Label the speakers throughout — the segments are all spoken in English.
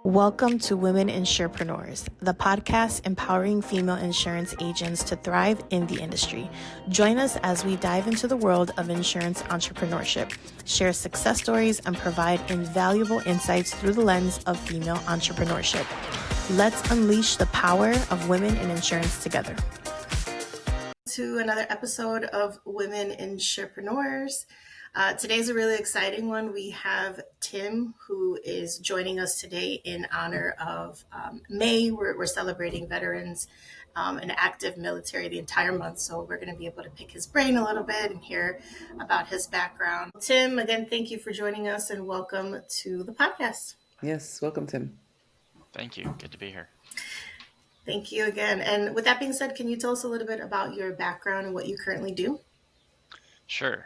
Speaker 1: Welcome to Women Insurepreneurs, the podcast empowering female insurance agents to thrive in the industry. Join us as we dive into the world of insurance entrepreneurship, share success stories, and provide invaluable insights through the lens of female entrepreneurship. Let's unleash the power of women in insurance together. To another episode of Women Insurepreneurs. Today's a really exciting one. We have Tim, who is joining us today in honor of May. We're celebrating veterans and active military the entire month, so we're going to be able to pick his brain a little bit and hear about his background. Tim, again, thank you for joining us and welcome to the podcast.
Speaker 2: Yes, welcome, Tim.
Speaker 3: Thank you. Good to be here.
Speaker 1: Thank you again. And with that being said, can you tell us a little bit about your background and what you currently do?
Speaker 3: Sure.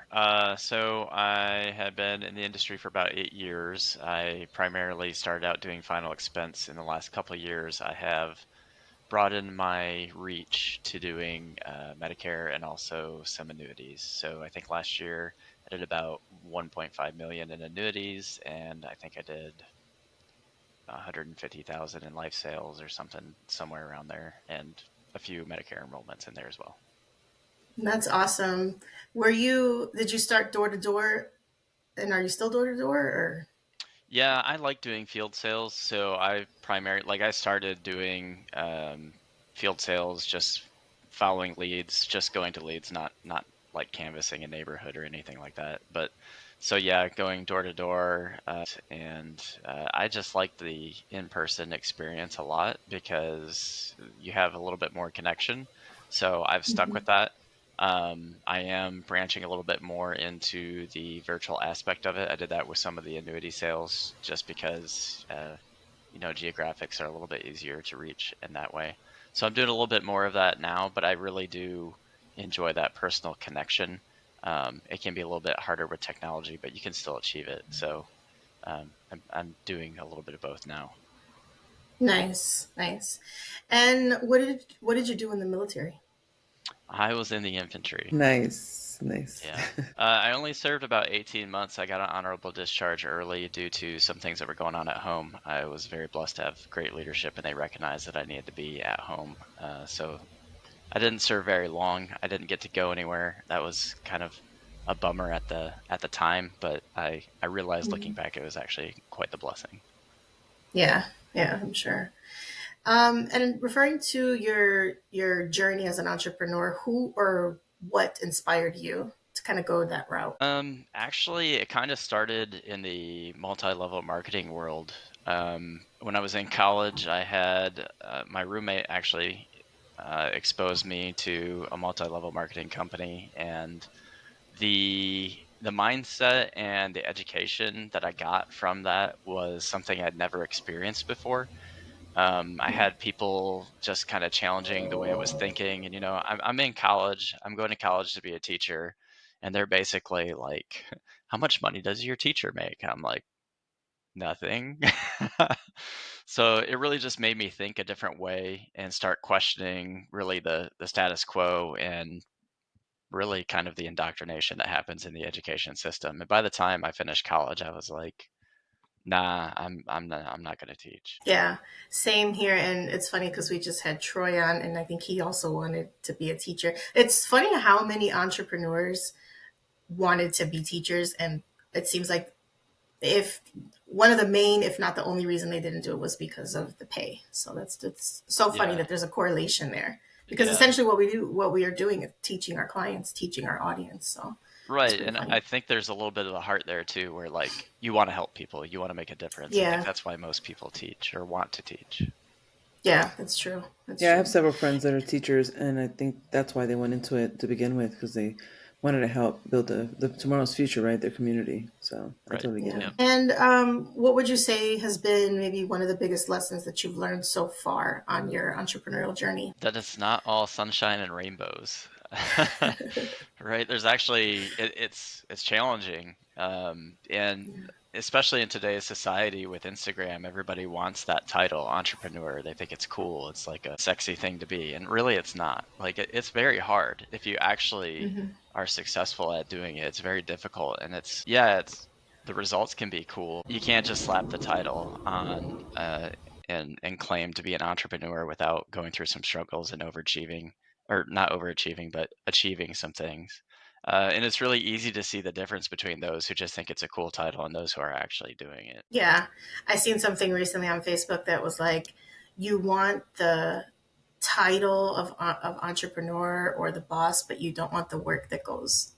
Speaker 3: So I had been in the industry for about 8 years. I primarily started out doing final expense. In the last couple of years, I have broadened my reach to doing Medicare and also some annuities. So I think last year I did about 1.5 million in annuities, and I think I did 150,000 in life sales or something, somewhere around there, and a few Medicare enrollments in there as well.
Speaker 1: That's awesome. Did you start door to door, and are you still door to door, or?
Speaker 3: Yeah, I like doing field sales. So I started doing field sales, just following leads, just going to leads, not like canvassing a neighborhood or anything like that. But so yeah, going door to door, and I just like the in-person experience a lot because you have a little bit more connection. So I've stuck with that. I am branching a little bit more into the virtual aspect of it. I did that with some of the annuity sales just because, geographics are a little bit easier to reach in that way. So I'm doing a little bit more of that now, but I really do enjoy that personal connection. It can be a little bit harder with technology, but you can still achieve it. So I'm doing a little bit of both now.
Speaker 1: Nice. And what did you do in the military?
Speaker 3: I was in the infantry.
Speaker 2: Nice.
Speaker 3: Yeah. I only served about 18 months. I got an honorable discharge early due to some things that were going on at home. I was very blessed to have great leadership, and they recognized that I needed to be at home. So I didn't serve very long. I didn't get to go anywhere. That was kind of a bummer at the time, but I realized looking back, it was actually quite the blessing.
Speaker 1: Yeah, I'm sure. And referring to your journey as an entrepreneur, who or what inspired you to kind of go that route?
Speaker 3: Actually, it kind of started in the multi-level marketing world. When I was in college, I had my roommate actually exposed me to a multi-level marketing company, and the mindset and the education that I got from that was something I'd never experienced before. I had people just kind of challenging the way I was thinking, and I'm in college. I'm going to college to be a teacher, and they're basically like, "How much money does your teacher make?" I'm like, "Nothing." So it really just made me think a different way and start questioning really the status quo and really kind of the indoctrination that happens in the education system. And by the time I finished college, I was like, "Nah, I'm not going to teach."
Speaker 1: Yeah, same here. And it's funny because we just had Troy on, and I think he also wanted to be a teacher. It's funny how many entrepreneurs wanted to be teachers, and it seems like if one of the main, if not the only reason they didn't do it was because of the pay. So that's so funny that there's a correlation there, because essentially what we are doing is teaching our clients, teaching our audience. So
Speaker 3: right. And funny. I think there's a little bit of a heart there too, where like you want to help people, you want to make a difference.
Speaker 1: Yeah.
Speaker 3: I think that's why most people teach or want to teach.
Speaker 1: Yeah, that's true.
Speaker 2: I have several friends that are teachers, and I think that's why they went into it to begin with, because they wanted to help build the tomorrow's future, right? Their community. So I totally get it.
Speaker 1: And what would you say has been maybe one of the biggest lessons that you've learned so far on your entrepreneurial journey?
Speaker 3: That it's not all sunshine and rainbows. Right? There's actually it's challenging, and especially in today's society with Instagram, everybody wants that title, entrepreneur. They think it's cool. It's like a sexy thing to be, and really, it's not. Like it's very hard if you actually are successful at doing it. It's very difficult, and it's the results can be cool. You can't just slap the title on and claim to be an entrepreneur without going through some struggles and overachieving, or not overachieving, but achieving some things. And it's really easy to see the difference between those who just think it's a cool title and those who are actually doing it.
Speaker 1: Yeah. I seen something recently on Facebook that was like, you want the title of entrepreneur or the boss, but you don't want the work that's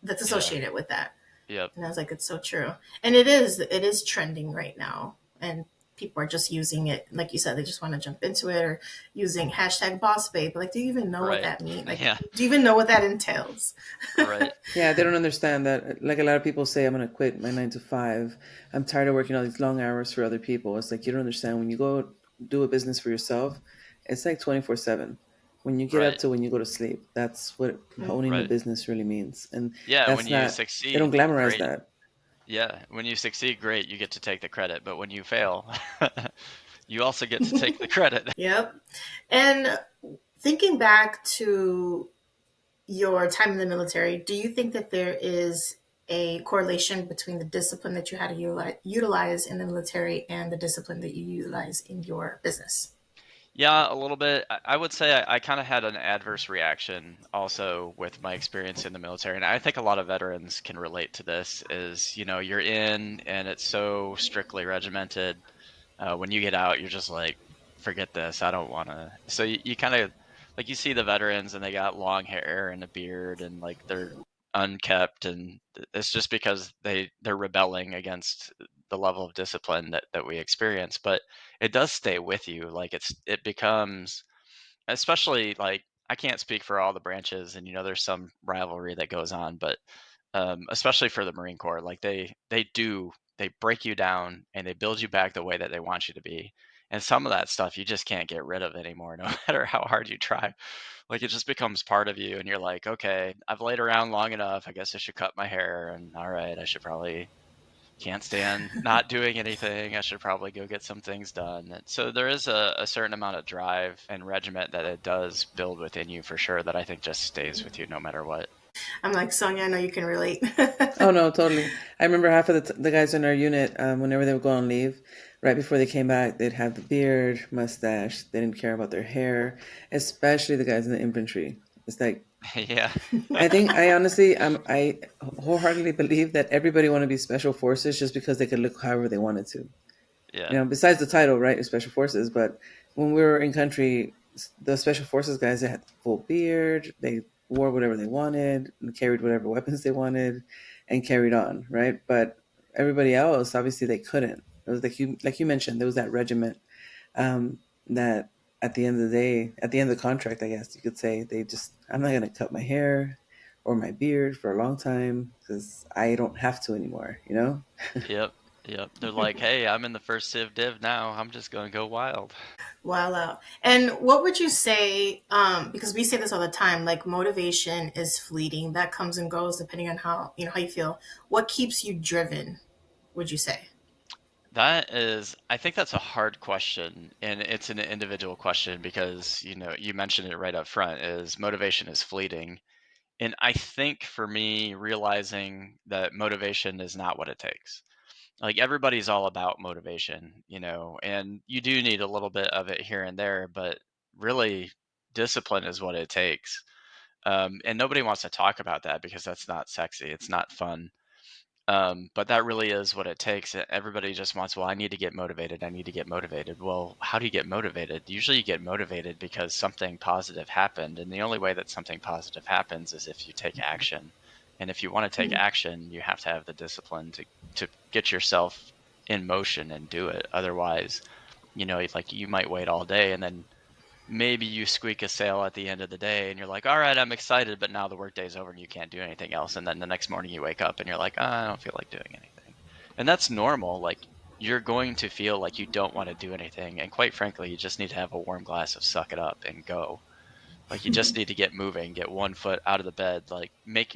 Speaker 3: Yeah.
Speaker 1: associated with that.
Speaker 3: Yep.
Speaker 1: And I was like, it's so true. And it is trending right now. And people are just using it. Like you said, they just want to jump into it, or using hashtag boss babe. Like, do you even know what
Speaker 3: Right.
Speaker 1: that means? Like,
Speaker 3: Yeah.
Speaker 1: do you even know what that entails?
Speaker 3: Right.
Speaker 2: Yeah, they don't understand that. Like a lot of people say, I'm going to quit my 9 to 5. I'm tired of working all these long hours for other people. It's like, you don't understand. When you go do a business for yourself, it's like 24/7. When you get up
Speaker 3: Right.
Speaker 2: to when you go to sleep, that's what owning a
Speaker 3: Right.
Speaker 2: business really means. And
Speaker 3: Yeah. When
Speaker 2: that's
Speaker 3: you
Speaker 2: not, they don't
Speaker 3: succeed,
Speaker 2: glamorize
Speaker 3: great.
Speaker 2: that.
Speaker 3: Yeah. When you succeed, great. You get to take the credit. But when you fail, you also get to take the credit.
Speaker 1: Yep. And thinking back to your time in the military, do you think that there is a correlation between the discipline that you had to utilize in the military and the discipline that you utilize in your business?
Speaker 3: Yeah, a little bit. I would say I kind of had an adverse reaction also with my experience in the military. And I think a lot of veterans can relate to this is, you're in and it's so strictly regimented. When you get out, you're just like, forget this. I don't want to. So you kind of like you see the veterans and they got long hair and a beard and like they're unkept, and it's just because they're rebelling against the level of discipline that we experience. But it does stay with you. Like it becomes, especially like I can't speak for all the branches, and there's some rivalry that goes on, but especially for the Marine Corps, like they break you down and they build you back the way that they want you to be. And some of that stuff you just can't get rid of anymore, no matter how hard you try. Like it just becomes part of you, and you're like, okay, I've laid around long enough. I guess I should cut my hair, and all right, I should probably can't stand not doing anything. I should probably go get some things done. And so there is a certain amount of drive and regiment that it does build within you for sure that I think just stays with you no matter what.
Speaker 1: I'm like, Sonia, I know you can relate.
Speaker 2: Oh no, totally. I remember half of the guys in our unit, whenever they would go on leave, right before they came back, they'd have the beard, mustache. They didn't care about their hair, especially the guys in the infantry. It's like,
Speaker 3: Yeah.
Speaker 2: I honestly, I wholeheartedly believe that everybody want to be special forces just because they could look however they wanted to.
Speaker 3: Yeah.
Speaker 2: Besides the title, right, special forces. But when we were in country, the special forces guys, they had full beard. They wore whatever they wanted and carried whatever weapons they wanted and carried on, right? But everybody else, obviously, they couldn't. It was like you mentioned, there was that regiment, that at the end of the day, at the end of the contract, I guess you could say, I'm not going to cut my hair or my beard for a long time because I don't have to anymore, you know?
Speaker 3: Yep. Yep. They're like, hey, I'm in the first Civ Div now. I'm just going to go wild.
Speaker 1: Wow. And what would you say? Because we say this all the time, like motivation is fleeting. That comes and goes depending on how you feel. What keeps you driven, would you say?
Speaker 3: I think that's a hard question, and it's an individual question because, you mentioned it right up front, is motivation is fleeting. And I think for me, realizing that motivation is not what it takes. Like everybody's all about motivation, and you do need a little bit of it here and there, but really discipline is what it takes. And nobody wants to talk about that because that's not sexy. It's not fun. But that really is what it takes. Everybody just wants, well, I need to get motivated. I need to get motivated. Well, how do you get motivated? Usually you get motivated because something positive happened. And the only way that something positive happens is if you take action. And if you want to take action, you have to have the discipline to get yourself in motion and do it. Otherwise, like you might wait all day and then maybe you squeak a sale at the end of the day and you're like, all right, I'm excited, but now the workday's over and you can't do anything else. And then the next morning you wake up and you're like, I don't feel like doing anything. And that's normal. Like you're going to feel like you don't want to do anything. And quite frankly, you just need to have a warm glass of suck it up and go. Like you just need to get moving, get one foot out of the bed. Like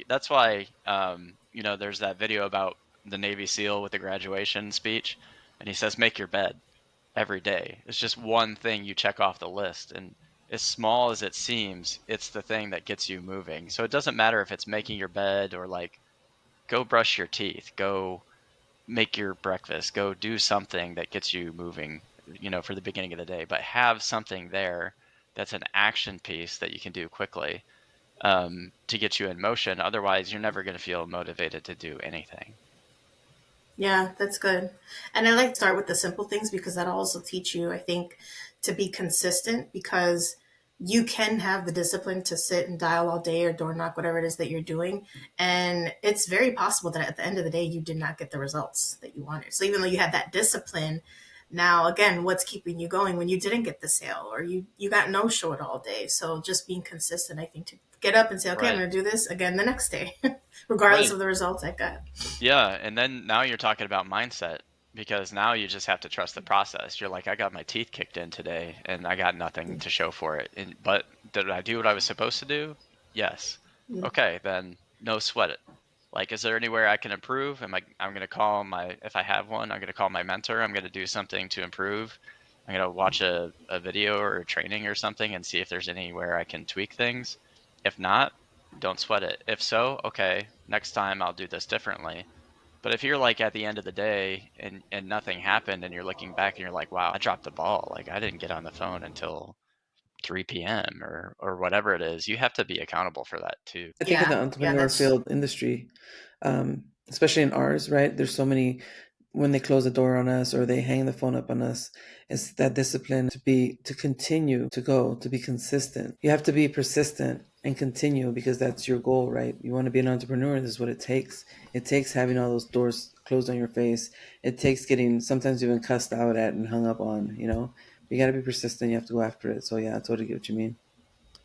Speaker 3: that's why, there's that video about the Navy SEAL with the graduation speech. And he says, make your bed every day. It's just one thing you check off the list. And as small as it seems, it's the thing that gets you moving. So it doesn't matter if it's making your bed or like go brush your teeth, go make your breakfast, go do something that gets you moving, for the beginning of the day, but have something there that's an action piece that you can do quickly, to get you in motion. Otherwise, you're never going to feel motivated to do anything.
Speaker 1: Yeah, that's good. And I like to start with the simple things because that'll also teach you, I think, to be consistent because you can have the discipline to sit and dial all day or door knock, whatever it is that you're doing. And it's very possible that at the end of the day, you did not get the results that you wanted. So even though you had that discipline, now again, what's keeping you going when you didn't get the sale or you got no show it all day? So just being consistent, I think, to get up and say, okay, I'm
Speaker 3: Right.
Speaker 1: going to do this again the next day, regardless
Speaker 3: Right.
Speaker 1: of the results I got.
Speaker 3: Yeah, and then now you're talking about mindset, because now you just have to trust the process. You're like, I got my teeth kicked in today and I got nothing to show for it. But did I do what I was supposed to do? Yes. Okay, then no sweat it. Like, is there anywhere I can improve? I'm going to call if I have one, I'm going to call my mentor. I'm going to do something to improve. I'm going to watch a video or a training or something and see if there's anywhere I can tweak things. If not, don't sweat it. If so, okay, next time I'll do this differently. But if you're like at the end of the day and nothing happened and you're looking back and you're like, wow, I dropped the ball. Like, I didn't get on the phone until 3 p.m. or whatever it is, you have to be accountable for that too.
Speaker 2: I think in the
Speaker 1: Yeah,
Speaker 2: entrepreneur
Speaker 1: that's
Speaker 2: field industry, especially in ours, right? There's so many when they close the door on us or they hang the phone up on us. It's that discipline to continue to go, to be consistent. You have to be persistent and continue because that's your goal, right? You want to be an entrepreneur. This is what it takes. It takes having all those doors closed on your face. It takes getting sometimes even cussed out at and hung up on, You got to be persistent. You have to go after it. So yeah, I totally get what you mean.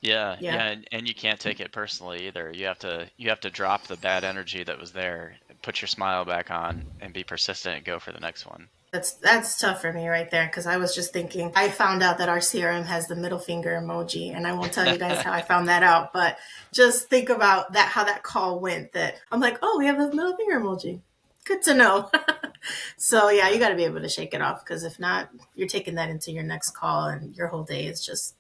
Speaker 3: Yeah,
Speaker 1: yeah.
Speaker 3: yeah, and you can't take it personally either. You have to drop the bad energy that was there, put your smile back on, and be persistent and go for the next one.
Speaker 1: That's tough for me right there because I was just thinking I found out that our CRM has the middle finger emoji and I won't tell you guys how I found that out, but just think about that how that call went that I'm like, oh, we have a middle finger emoji. Good to know. So yeah, you
Speaker 3: Yeah,
Speaker 1: got to be able to shake it off because if not, you're taking that into your next call and your whole day is just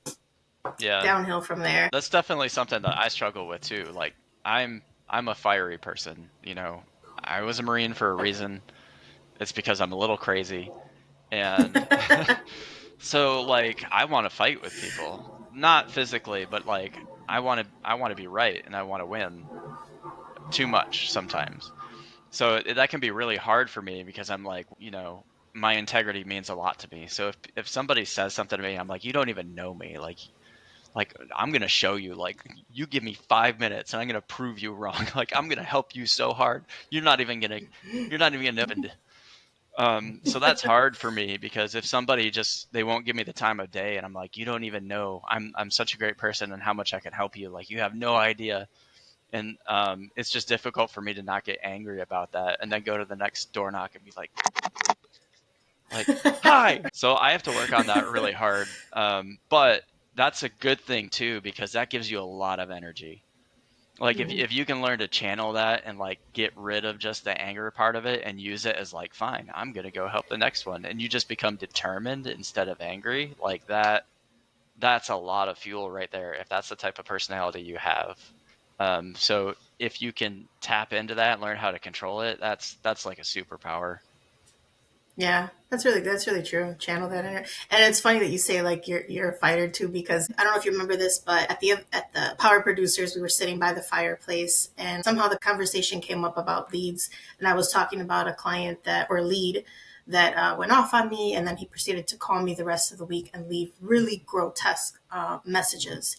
Speaker 3: yeah,
Speaker 1: downhill from there.
Speaker 3: that's definitely something that I struggle with too. Like, I'm a fiery person. I was a Marine for a reason. It's because I'm a little crazy, and so like I want to fight with people, not physically, but like I want to be right and I want to win too much sometimes. So that can be really hard for me because I'm like, my integrity means a lot to me. So if somebody says something to me, I'm like, you don't even know me. Like I'm gonna show you. Like, you give me 5 minutes and I'm gonna prove you wrong. Like, I'm gonna help you so hard. You're not even gonna know. So that's hard for me because if somebody they won't give me the time of day and I'm like, you don't even know I'm such a great person and how much I can help you. Like, you have no idea. And it's just difficult for me to not get angry about that and then go to the next door knock and be like, hi. So I have to work on that really hard. But that's a good thing too, because that gives you a lot of energy. Like, if you can learn to channel that and like get rid of just the anger part of it and use it as like, fine, I'm gonna go help the next one, and you just become determined instead of angry, like that's a lot of fuel right there if that's the type of personality you have. So if you can tap into that and learn how to control it, that's like a superpower.
Speaker 1: Yeah, that's really true. Channel that inner. And it's funny that you say like you're a fighter too because I don't know if you remember this, but at the Power Producers, we were sitting by the fireplace, and somehow the conversation came up about leads, and I was talking about a client that or lead that went off on me, and then he proceeded to call me the rest of the week and leave really grotesque messages,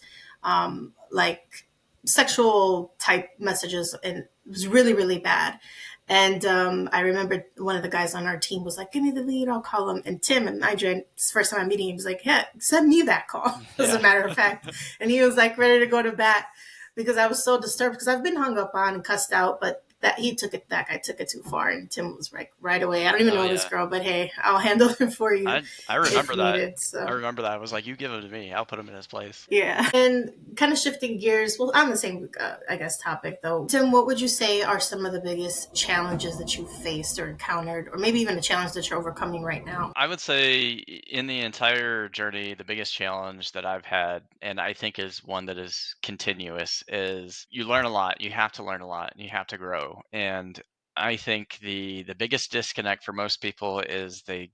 Speaker 1: like sexual type messages, and it was really really bad. And I remember one of the guys on our team was like, "Give me the lead, I'll call him." And Tim and Nigel, first time I'm meeting him, was like, "Yeah, send me that call." As a
Speaker 3: Yeah.
Speaker 1: matter of fact, and he was like ready to go to bat because I was so disturbed because I've been hung up on and cussed out, but that he took it back. I took it too far, and Tim was like right away. I don't even
Speaker 3: Oh
Speaker 1: know this
Speaker 3: yeah.
Speaker 1: girl, but hey, I'll handle it for you
Speaker 3: I
Speaker 1: if
Speaker 3: remember that.
Speaker 1: needed.
Speaker 3: I
Speaker 1: So
Speaker 3: remember that. I was like, you give him to me, I'll put him in his place.
Speaker 1: yeah. And kind of shifting gears, well, on the same, I guess, topic though. Tim, what would you say are some of the biggest challenges that you've faced or encountered, or maybe even a challenge that you're overcoming right now?
Speaker 3: I would say in the entire journey, the biggest challenge that I've had, and I think is one that is continuous, is you learn a lot. You have to learn a lot and you have to grow. And I think the biggest disconnect for most people is they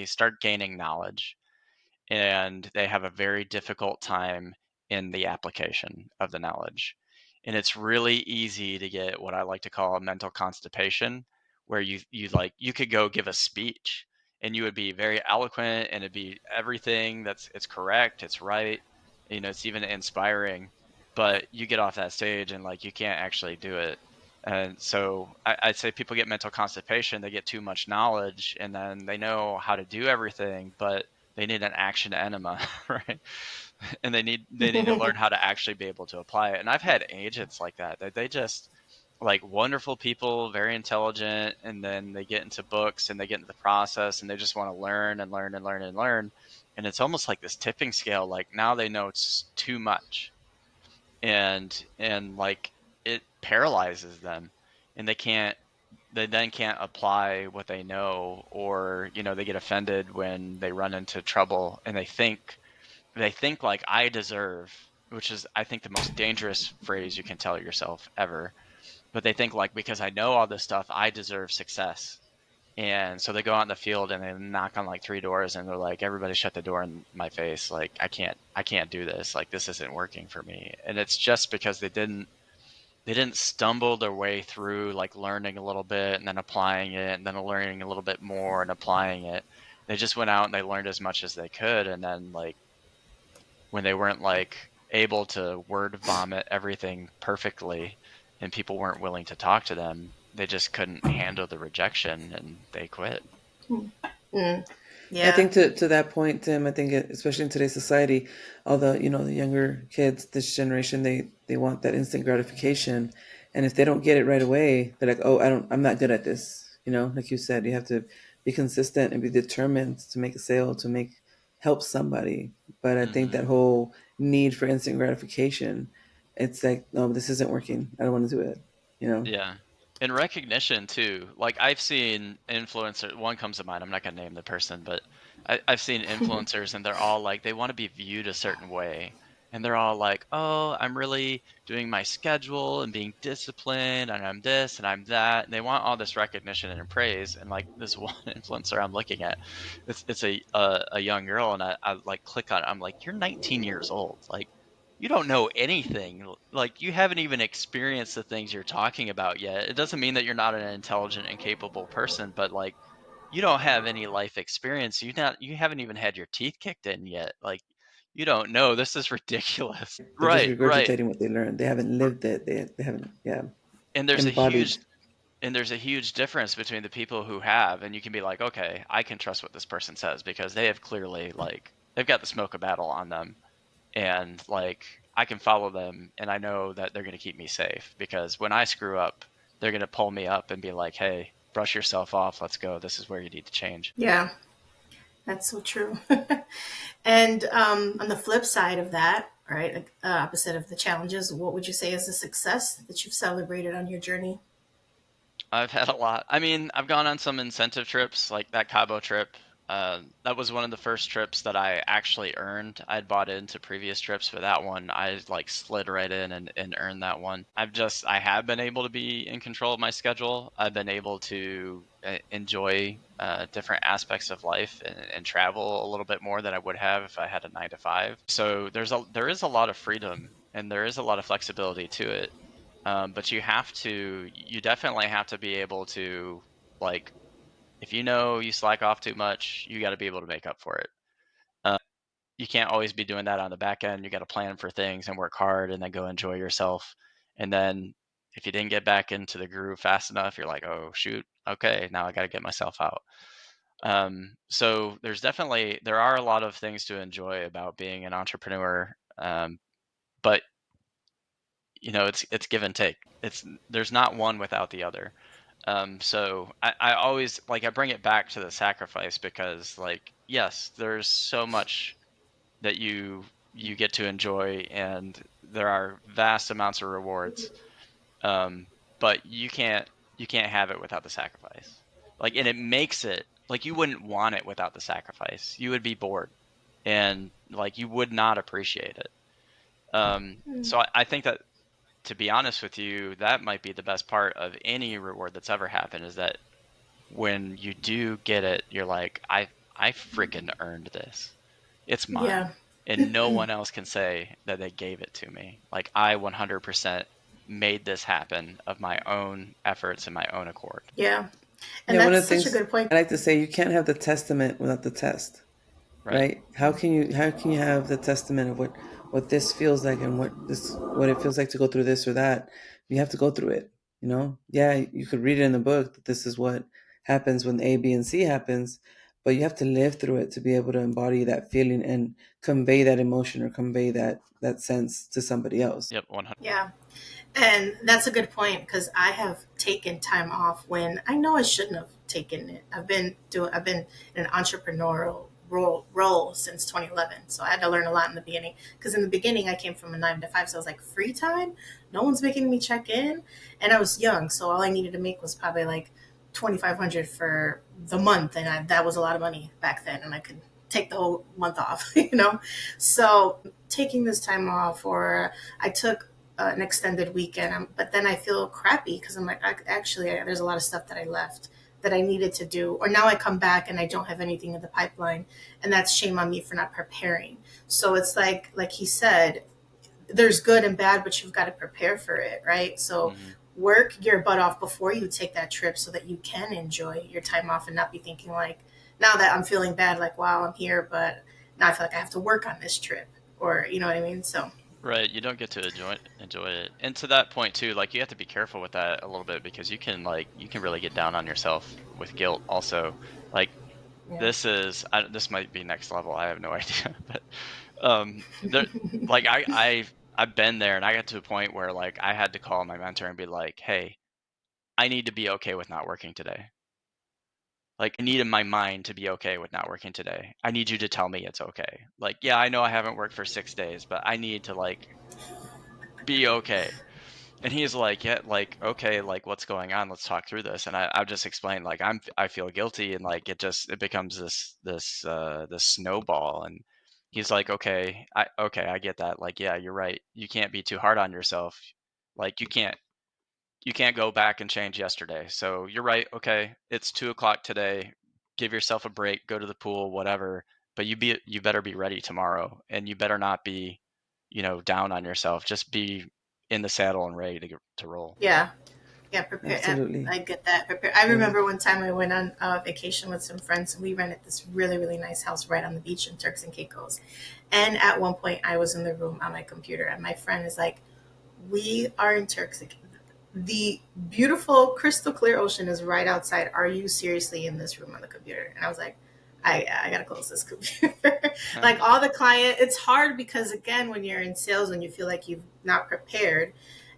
Speaker 3: start gaining knowledge, and they have a very difficult time in the application of the knowledge. And it's really easy to get what I like to call a mental constipation, where you could go give a speech and you would be very eloquent and it'd be everything it's correct, it's right, it's even inspiring, but you get off that stage and like you can't actually do it. And so I'd say people get mental constipation, they get too much knowledge and then they know how to do everything, but they need an action enema, right? And they need to learn how to actually be able to apply it. And I've had agents like that. They just like wonderful people, very intelligent, and then they get into books and they get into the process and they just want to learn and learn and learn and learn. And it's almost like this tipping scale. Like now they know it's too much, and like it paralyzes them, and they then can't apply what they know, or they get offended when they run into trouble, and they think like I deserve, which is I think the most dangerous phrase you can tell yourself ever. But they think like because I know all this stuff, I deserve success. And so they go out in the field and they knock on like 3 doors and they're like, everybody shut the door in my face. Like I can't do this. Like this isn't working for me. And it's just because they didn't stumble their way through like learning a little bit and then applying it and then learning a little bit more and applying it. They just went out and they learned as much as they could, and then like when they weren't like able to word vomit everything perfectly and people weren't willing to talk to them, they just couldn't handle the rejection and they quit.
Speaker 1: Mm,
Speaker 2: I
Speaker 1: yeah.
Speaker 2: think to that point, Tim, I think especially in today's society, although the younger kids, this generation, they want that instant gratification, and if they don't get it right away, they're like, oh, I'm not good at this. Like you said, you have to be consistent and be determined to make a sale, to help somebody. But I think
Speaker 3: Hmm.
Speaker 2: that whole need for instant gratification, it's like, no, this isn't working. I don't want to do it. You know.
Speaker 3: Yeah. And recognition too. Like I've seen influencer, one comes to mind, I'm not gonna name the person, but I've seen influencers and they're all like they want to be viewed a certain way. And they're all like, oh, I'm really doing my schedule and being disciplined and I'm this and I'm that. And they want all this recognition and praise. And like this one influencer I'm looking at, it's a young girl, and I like click on it. I'm like, you're 19 years old. Like you don't know anything. Like you haven't even experienced the things you're talking about yet. It doesn't mean that you're not an intelligent and capable person, but like you don't have any life experience. You haven't even had your teeth kicked in yet. Like you don't know. This is ridiculous.
Speaker 2: They're just
Speaker 3: Right, right.
Speaker 2: regurgitating what they learned. They haven't lived it. They haven't, yeah,
Speaker 3: And there's a huge
Speaker 2: embodied.
Speaker 3: and there's a huge difference between the people who have, and you can be like, okay, I can trust what this person says because they have clearly like they've got the smoke of battle on them, and like I can follow them and I know that they're going to keep me safe, because when I screw up, they're going to pull me up and be like, "Hey, brush yourself off. Let's go. This is where you need to change."
Speaker 1: Yeah, that's so true. And on the flip side of that, right, like, opposite of the challenges, what would you say is a success that you've celebrated on your journey?
Speaker 3: I've had a lot. I mean, I've gone on some incentive trips, like that Cabo trip. That was one of the first trips that I actually earned. I'd bought into previous trips for that one. I like slid right in and earned that one. I have been able to be in control of my schedule. I've been able to enjoy different aspects of life and travel a little bit more than I would have if I had a 9 to 5. So there is a lot of freedom and there is a lot of flexibility to it. But you definitely have to be able to, like, if you know you slack off too much, you got to be able to make up for it. Uh, you can't always be doing that on the back end. You got to plan for things and work hard and then go enjoy yourself. And then if you didn't get back into the groove fast enough, you're like, oh, shoot, okay, now I got to get myself out. So there are a lot of things to enjoy about being an entrepreneur. But it's give and take. There's not one without the other. So I always like I bring it back to the sacrifice, because like yes, there's so much that you get to enjoy and there are vast amounts of rewards. Um, but you can't have it without the sacrifice. Like, and it makes it like you wouldn't want it without the sacrifice. You would be bored and like you would not appreciate it.
Speaker 1: Mm.
Speaker 3: So I think that to be honest with you, that might be the best part of any reward that's ever happened, is that when you do get it, you're like, I freaking earned this. It's mine.
Speaker 1: Yeah.
Speaker 3: And no one else can say that they gave it to me. Like, I 100% made this happen of my own efforts and my own accord.
Speaker 1: Yeah. And
Speaker 2: Yeah, one
Speaker 1: that's
Speaker 2: of the
Speaker 1: such a
Speaker 2: things
Speaker 1: good point.
Speaker 2: I like to say, you can't have the testament without the test,
Speaker 3: Right.
Speaker 2: right? How can you have the testament of what this feels like and what it feels like to go through this or that? You have to go through it, you know? Yeah, you could read it in the book that this is what happens when A, B, and C happens, but you have to live through it to be able to embody that feeling and convey that emotion or convey that sense to somebody else.
Speaker 3: Yep. 100.
Speaker 1: Yeah. And that's a good point because I have taken time off when I know I shouldn't have taken it. I've been in an entrepreneurial role since 2011. So I had to learn a lot in the beginning because in the beginning I came from a 9 to 5. So I was like, free time? No one's making me check in. And I was young. So all I needed to make was probably like 2,500 for the month. And that was a lot of money back then. And I could take the whole month off, you know? So taking this time off, or I took an extended weekend, but then I feel crappy because I'm like, there's a lot of stuff that I left that I needed to do, or now I come back and I don't have anything in the pipeline, and that's shame on me for not preparing. So it's like he said, there's good and bad, but you've got to prepare for it, right? So work your butt off before you take that trip so that you can enjoy your time off and not be thinking like, now that I'm feeling bad, like, wow, I'm here, but now I feel like I have to work on this trip, or you know what I mean? So
Speaker 3: Right, you don't get to enjoy it. And to that point too, like, you have to be careful with that a little bit, because you can really get down on yourself with guilt also. Like,
Speaker 1: yeah.
Speaker 3: this might be next level. I have no idea, but there, like, I've been there, and I got to a point where, like, I had to call my mentor and be like, "Hey, I need to be okay with not working today. Like, I need in my mind to be okay with not working today. I need you to tell me it's okay. Like, yeah, I know I haven't worked for 6 days, but I need to, like, be okay." And he's like, "Yeah, like, okay, like, what's going on? Let's talk through this." And I just explained, like, I feel guilty, and like it becomes this snowball. And he's like, okay, I get that. Like, yeah, you're right. You can't be too hard on yourself. Like, you can't go back and change yesterday. So you're right. Okay, it's 2 o'clock today. Give yourself a break. Go to the pool, whatever. But you better be ready tomorrow, and you better not be, down on yourself. Just be in the saddle and ready to roll.
Speaker 1: Yeah. Yeah, prepare.
Speaker 2: Absolutely.
Speaker 1: I get that. Prepare. I
Speaker 2: Yeah.
Speaker 1: remember one time I went on a vacation with some friends, and we rented this really, really nice house right on the beach in Turks and Caicos. And at one point, I was in the room on my computer, and my friend is like, "We are in Turks and Caicos. The beautiful, crystal clear ocean is right outside. Are you seriously in this room on the computer?" And I was like, I gotta close this computer. Like all the client, it's hard because again, when you're in sales and you feel like you've not prepared,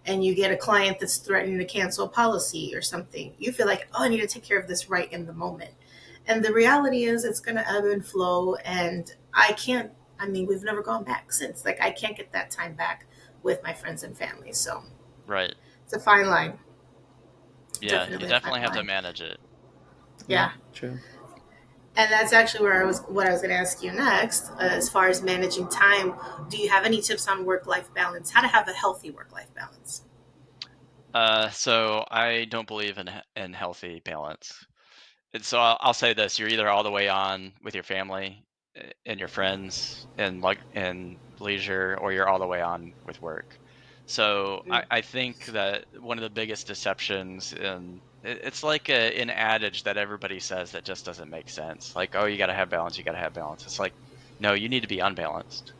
Speaker 1: and you get a client that's threatening to cancel a policy or something, you feel like, oh, I need to take care of this right in the moment. And the reality is, it's going to ebb and flow. And I mean, we've never gone back since. Like, I can't get that time back with my friends and family. So
Speaker 3: Right.
Speaker 1: it's a fine line.
Speaker 3: Yeah, you
Speaker 1: Definitely a fine
Speaker 3: definitely have to
Speaker 1: line.
Speaker 3: manage it.
Speaker 1: Yeah.
Speaker 2: True.
Speaker 1: And that's actually what I was going to ask you next. As far as managing time, do you have any tips on work-life balance? How to have a healthy work-life balance?
Speaker 3: So I don't believe in healthy balance. And so I'll say this: you're either all the way on with your family and your friends and like and leisure, or you're all the way on with work. So
Speaker 1: Mm.
Speaker 3: I think that one of the biggest deceptions, and it's like an adage that everybody says that just doesn't make sense. Like, oh, you got to have balance, you got to have balance. It's like, no, you need to be unbalanced.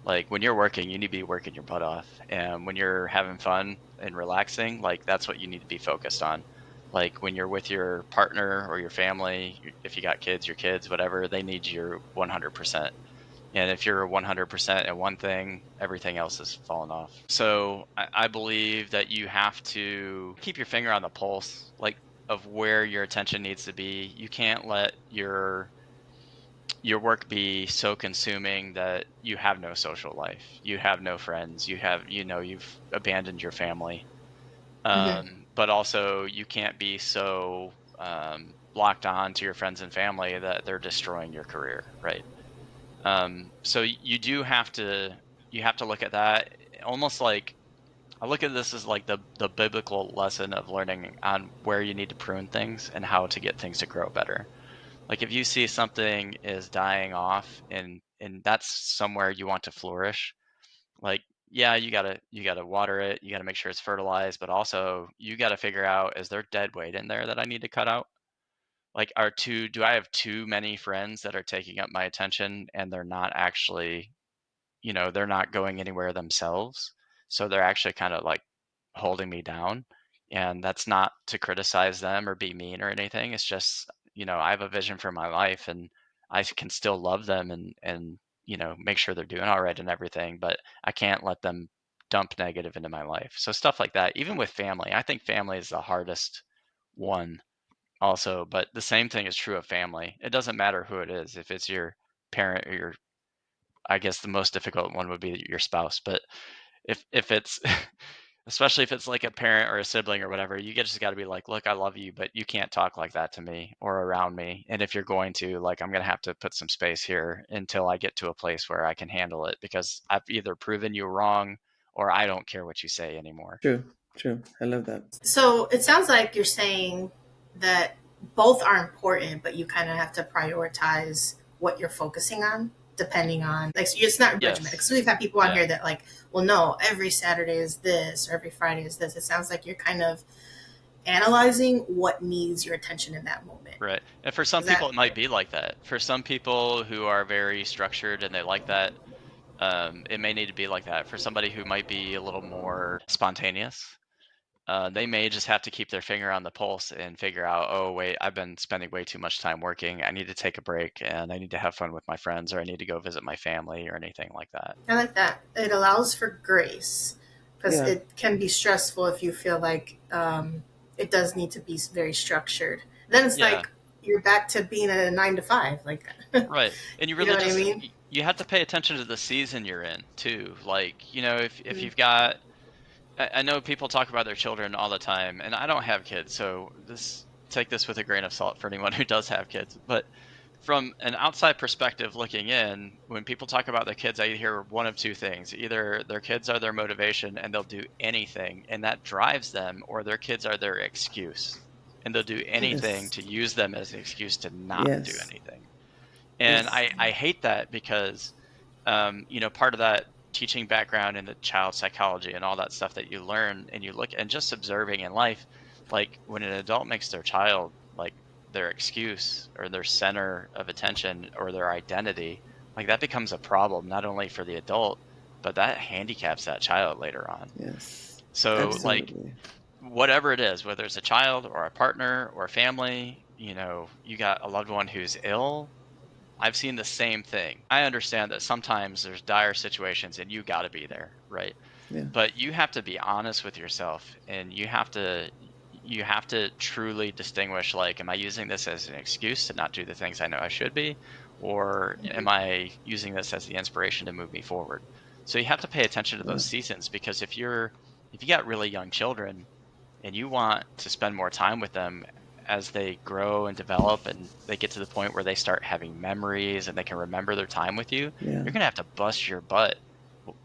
Speaker 3: Like, when you're working, you need to be working your butt off. And when you're having fun and relaxing, like, that's what you need to be focused on. Like, when you're with your partner or your family, if you got kids, your kids, whatever, they need your 100%. And if you're 100% in one thing, everything else is falling off. So I believe that you have to keep your finger on the pulse, like, of where your attention needs to be. You can't let your work be so consuming that you have no social life, you have no friends, you've abandoned your family.
Speaker 1: Mm-hmm.
Speaker 3: But also, you can't be so locked on to your friends and family that they're destroying your career, right? So you have to look at that almost like I look at this as like the biblical lesson of learning on where you need to prune things and how to get things to grow better. Like if you see something is dying off and that's somewhere you want to flourish, like yeah, you gotta water it, you gotta make sure it's fertilized, but also you gotta figure out, is there dead weight in there that I need to cut out? Like do I have too many friends that are taking up my attention and they're not actually, they're not going anywhere themselves. So they're actually kind of like holding me down. And that's not to criticize them or be mean or anything. It's just, I have a vision for my life and I can still love them and, make sure they're doing all right and everything, but I can't let them dump negative into my life. So stuff like that, even with family, I think family is the hardest one also, but the same thing is true of family. It doesn't matter who it is. If it's your parent or your, I guess the most difficult one would be your spouse, but if it's especially if it's like a parent or a sibling or whatever, you just got to be like, look, I love you, but you can't talk like that to me or around me. And if you're going to, like, I'm going to have to put some space here until I get to a place where I can handle it, because I've either proven you wrong or I don't care what you say anymore.
Speaker 2: True. I love that.
Speaker 1: So it sounds like you're saying that both are important, but you kind of have to prioritize what you're focusing on depending on, like, so it's not regimented. Because we've had people on here that like, well, no, every Saturday is this or every Friday is this. It sounds like you're kind of analyzing what needs your attention in that moment.
Speaker 3: Right. And for some people, it might be like that. For some people who are very structured and they like that, it may need to be like that. For somebody who might be a little more spontaneous, they may just have to keep their finger on the pulse and figure out, oh, wait, I've been spending way too much time working. I need to take a break and I need to have fun with my friends, or I need to go visit my family or anything like that.
Speaker 1: I like that. It allows for grace, because it can be stressful if you feel like it does need to be very structured. Then it's like you're back to being at a 9 to 5, like
Speaker 3: right. And you really
Speaker 1: you know what I mean?
Speaker 3: You have to pay attention to the season you're in too. Like, if you've got, I know people talk about their children all the time, and I don't have kids, so take this with a grain of salt for anyone who does have kids. But from an outside perspective looking in, when people talk about their kids, I hear one of two things. Either their kids are their motivation and they'll do anything and that drives them, or their kids are their excuse and they'll do anything to use them as an excuse to not do anything. And I hate that because, part of that teaching background in the child psychology and all that stuff that you learn and you look and just observing in life, like when an adult makes their child like their excuse or their center of attention or their identity, like that becomes a problem, not only for the adult, but that handicaps that child later on.
Speaker 2: Yes.
Speaker 3: So
Speaker 2: Absolutely.
Speaker 3: like whatever it is, whether it's a child or a partner or a family, you got a loved one who's ill, I've seen the same thing. I understand that sometimes there's dire situations and you got to be there, right?
Speaker 2: Yeah.
Speaker 3: But you have to be honest with yourself, and you have to truly distinguish, like, am I using this as an excuse to not do the things I know I should be, or am I using this as the inspiration to move me forward? So you have to pay attention to those seasons, because if you got really young children and you want to spend more time with them as they grow and develop and they get to the point where they start having memories and they can remember their time with you, you're going to have to bust your butt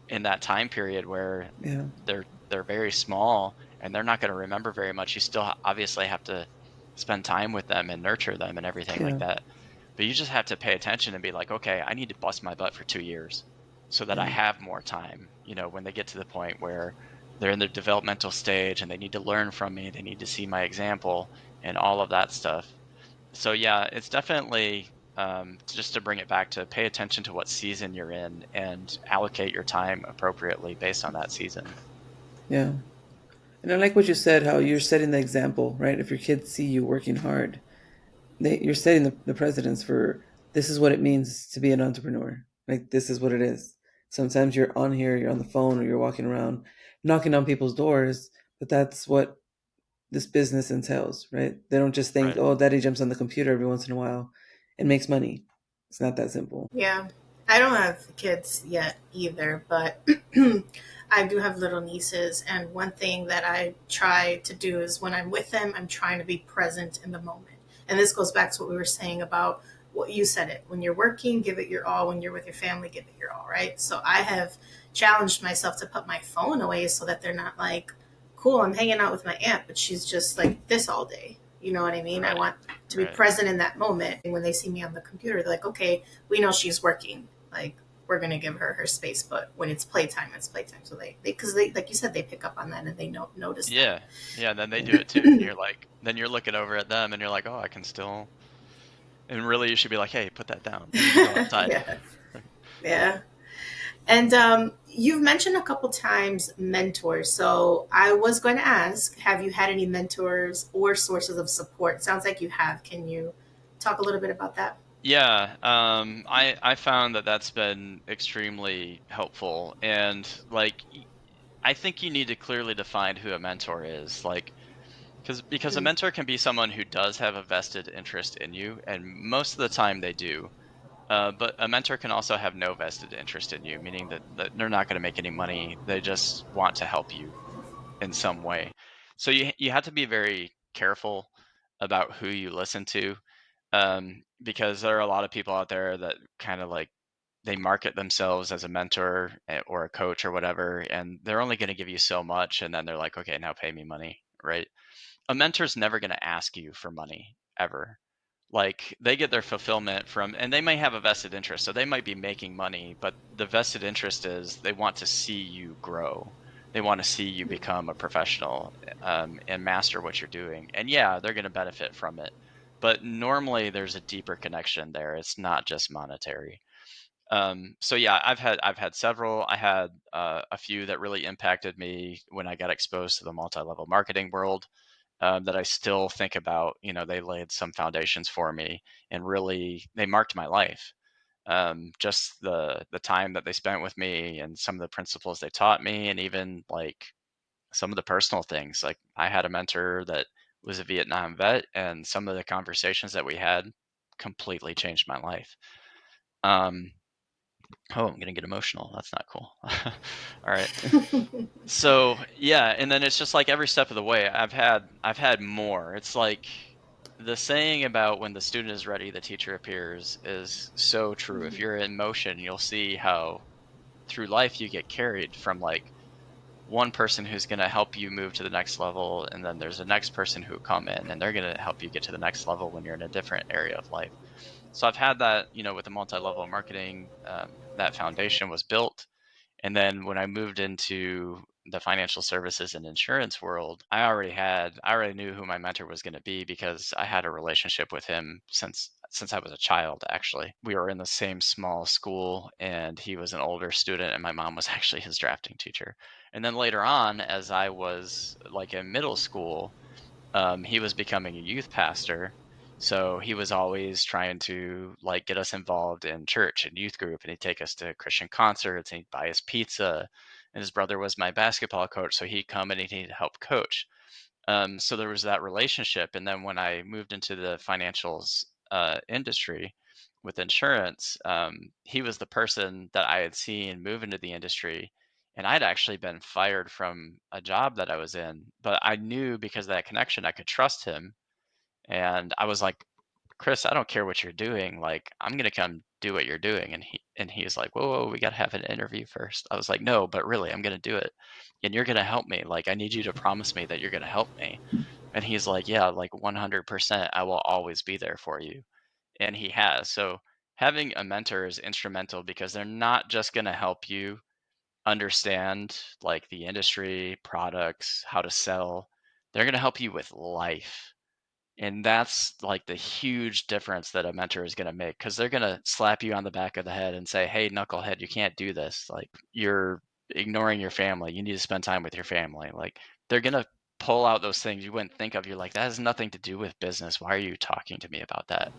Speaker 3: in that time period where they're very small and they're not going to remember very much. You still obviously have to spend time with them and nurture them and everything like that. But you just have to pay attention and be like, okay, I need to bust my butt for 2 years so that I have more time, when they get to the point where they're in the developmental stage and they need to learn from me, they need to see my example and all of that stuff. So yeah, it's definitely just to bring it back to pay attention to what season you're in and allocate your time appropriately based on that season.
Speaker 2: Yeah. And I like what you said, how you're setting the example, right? If your kids see you working hard, you're setting the precedence for, this is what it means to be an entrepreneur. Like, this is what it is. Sometimes you're on here, you're on the phone, or you're walking around knocking on people's doors, but that's what this business entails, right? They don't just think, oh, daddy jumps on the computer every once in a while and makes money. It's not that simple.
Speaker 1: Yeah. I don't have kids yet either, but I do have little nieces. And one thing that I try to do is when I'm with them, I'm trying to be present in the moment. And this goes back to what we were saying about what you said it, when you're working, give it your all. When you're with your family, give it your all, right? So I have challenged myself to put my phone away so that they're not like, cool, I'm hanging out with my aunt, but she's just like this all day. You know what I mean? I
Speaker 3: Right.
Speaker 1: want to be
Speaker 3: Right.
Speaker 1: present in that moment. And when they see me on the computer, they're like, okay, we know she's working. Like, we're going to give her her space. But when it's playtime, it's playtime. So because they, like you said, they pick up on that and they notice that.
Speaker 3: Yeah. Yeah. Then they do it too. And you're like, then you're looking over at them and you're like, oh, I can still. And really, you should be like, hey, put that down. You need to go outside.
Speaker 1: Yeah. Yeah. And you've mentioned a couple times mentors. So I was going to ask, have you had any mentors or sources of support? Sounds like you have. Can you talk a little bit about that?
Speaker 3: Yeah, I found that that's been extremely helpful, and like I think you need to clearly define who a mentor is, like because a
Speaker 1: Mm,
Speaker 3: mentor can be someone who does have a vested interest in you, and most of the time they do. But a mentor can also have no vested interest in you, meaning that they're not going to make any money. They just want to help you in some way. So you have to be very careful about who you listen to, because there are a lot of people out there that kind of like they market themselves as a mentor or a coach or whatever, and they're only going to give you so much, and then they're like, okay, now pay me money, right? A mentor's never going to ask you for money ever. Like they get their fulfillment from, and they may have a vested interest, so they might be making money, but the vested interest is they want to see you grow. They want to see you become a professional, and master what you're doing. And yeah, they're going to benefit from it, but normally there's a deeper connection there. It's not just monetary. So yeah, I've had several. I had a few that really impacted me when I got exposed to the multi-level marketing world, that I still think about. You know, they laid some foundations for me, and really they marked my life. Just the time that they spent with me, and some of the principles they taught me, and even like some of the personal things. Like I had a mentor that was a Vietnam vet, and some of the conversations that we had completely changed my life. Um, oh, I'm gonna get emotional. That's not cool. All right. So yeah, and then it's just like every step of the way, I've had more. It's like the saying about when the student is ready, the teacher appears is so true. If you're in motion, you'll see how through life you get carried from like one person who's going to help you move to the next level, and then there's a next person who come in and they're going to help you get to the next level when you're in a different area of life. So I've had that, with the multi-level marketing, that foundation was built. And then when I moved into the financial services and insurance world, I already knew who my mentor was going to be because I had a relationship with him since I was a child. Actually, we were in the same small school, and he was an older student, and my mom was actually his drafting teacher. And then later on, as I was like in middle school, he was becoming a youth pastor. So he was always trying to like get us involved in church and youth group, and he'd take us to Christian concerts, and he'd buy us pizza. And his brother was my basketball coach, so he'd come and he'd help coach. So there was that relationship. And then when I moved into the financials industry with insurance, he was the person that I had seen move into the industry. And I'd actually been fired from a job that I was in, but I knew because of that connection, I could trust him. And I was like, Chris, I don't care what you're doing. Like, I'm gonna come do what you're doing. And he's like, whoa, whoa, we gotta have an interview first. I was like, no, but really, I'm gonna do it, and you're gonna help me. Like, I need you to promise me that you're gonna help me. And he's like, yeah, like 100%, I will always be there for you. And he has. So having a mentor is instrumental because they're not just gonna help you understand like the industry, products, how to sell. They're gonna help you with life. And that's like the huge difference that a mentor is going to make, because they're going to slap you on the back of the head and say, hey, knucklehead, you can't do this. Like, you're ignoring your family. You need to spend time with your family. Like, they're going to pull out those things you wouldn't think of. You're like, that has nothing to do with business. Why are you talking to me about that?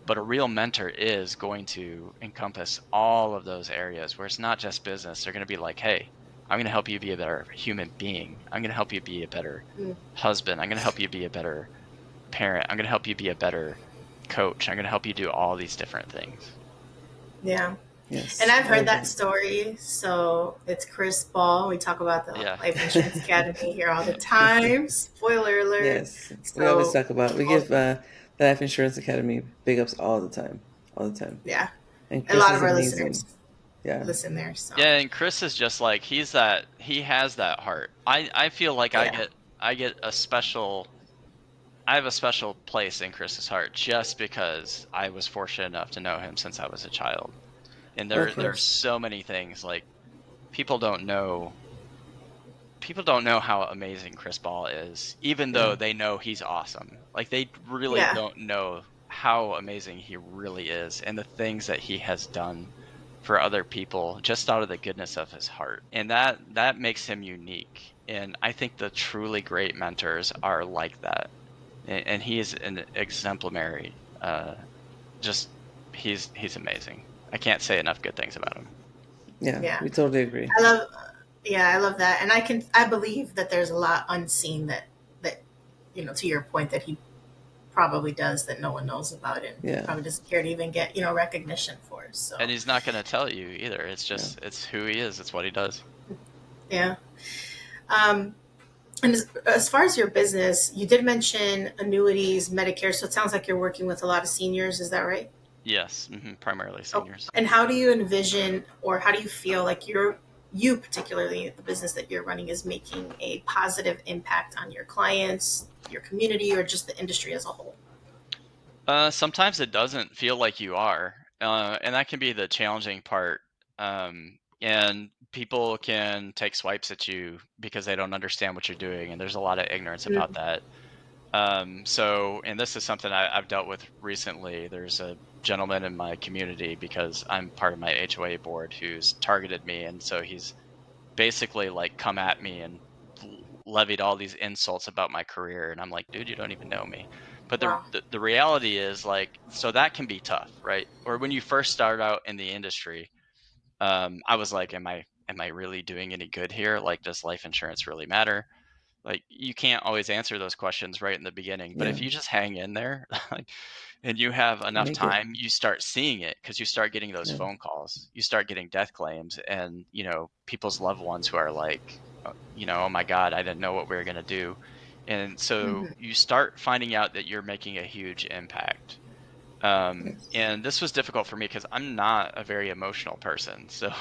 Speaker 3: But a real mentor is going to encompass all of those areas where it's not just business. They're going to be like, hey, I'm going to help you be a better human being. I'm going to help you be a better
Speaker 1: Mm,
Speaker 3: husband. I'm going to help you be a better parent. I'm going to help you be a better coach. I'm going to help you do all these different things.
Speaker 1: yeah. And
Speaker 2: Yes,
Speaker 1: I've
Speaker 2: I
Speaker 1: heard
Speaker 2: love
Speaker 1: that
Speaker 2: that.
Speaker 1: story. So it's Chris Ball. We talk about the
Speaker 3: Yeah.
Speaker 1: Life Insurance Academy here all the time. Spoiler alert.
Speaker 2: Yes, we always
Speaker 1: So
Speaker 2: talk about. We give
Speaker 1: awesome.
Speaker 2: The Life Insurance Academy, big ups all the time, all the time.
Speaker 1: Yeah.
Speaker 2: And
Speaker 1: A
Speaker 2: Chris
Speaker 1: lot
Speaker 2: is
Speaker 1: of our
Speaker 2: amazing.
Speaker 1: listeners
Speaker 2: Yeah,
Speaker 1: listen there. So,
Speaker 3: Yeah, and Chris is just like he has that heart. I feel like
Speaker 1: yeah.
Speaker 3: I get a special I have a special place in Chris's heart just because I was fortunate enough to know him since I was a child. And
Speaker 2: of
Speaker 3: there's
Speaker 2: course.
Speaker 3: so many things like people don't know people don't know how amazing Chris Ball is, even
Speaker 2: Yeah,
Speaker 3: though they know he's awesome. Like they really
Speaker 1: Yeah.
Speaker 3: don't know how amazing he really is and the things that he has done for other people just out of the goodness of his heart. And that makes him unique. And I think the truly great mentors are like that. And he is an exemplary just he's amazing. I can't say enough good things about him.
Speaker 2: yeah,
Speaker 1: Yeah.
Speaker 2: we totally agree.
Speaker 1: I love, yeah, I love that. And I believe that there's a lot unseen that, to your point, that he probably does that no one knows about it.
Speaker 2: Yeah,
Speaker 1: Probably doesn't care to even get, recognition for.
Speaker 3: And
Speaker 1: So,
Speaker 3: he's not going to tell you either. It's
Speaker 2: yeah.
Speaker 3: just it's who he is. It's what he does.
Speaker 1: yeah. Um, and as far as your business, you did mention annuities, Medicare. So it sounds like you're working with a lot of seniors. Is that right?
Speaker 3: Yes, primarily
Speaker 1: Oh,
Speaker 3: seniors.
Speaker 1: and how do you envision, or how do you feel like you particularly the business that you're running is making a positive impact on your clients, your community, or just the industry as a whole?
Speaker 3: Sometimes it doesn't feel like you are, and that can be the challenging part. And people can take swipes at you because they don't understand what you're doing, and there's a lot of ignorance about
Speaker 1: Mhm.
Speaker 3: that. And this is something I've dealt with recently. There's a gentleman in my community because I'm part of my HOA board who's targeted me, and so he's basically like come at me and levied all these insults about my career, and I'm like, dude, you don't even know me. But
Speaker 1: Wow.
Speaker 3: the reality is like, so that can be tough, right? Or when you first start out in the industry, I was like, am I really doing any good here? Like, does life insurance really matter? Like, you can't always answer those questions right in the beginning, but
Speaker 2: Yeah,
Speaker 3: if you just hang in there, and you have
Speaker 2: you can
Speaker 3: enough
Speaker 2: make it.
Speaker 3: time, you start seeing it because you start getting those
Speaker 2: Yeah,
Speaker 3: phone calls, you start getting death claims, and people's loved ones who are like, oh my God, I didn't know what we were going to do. And so
Speaker 1: Hmm.
Speaker 3: you start finding out that you're making a huge impact.
Speaker 2: yes,
Speaker 3: And this was difficult for me because I'm not a very emotional person. So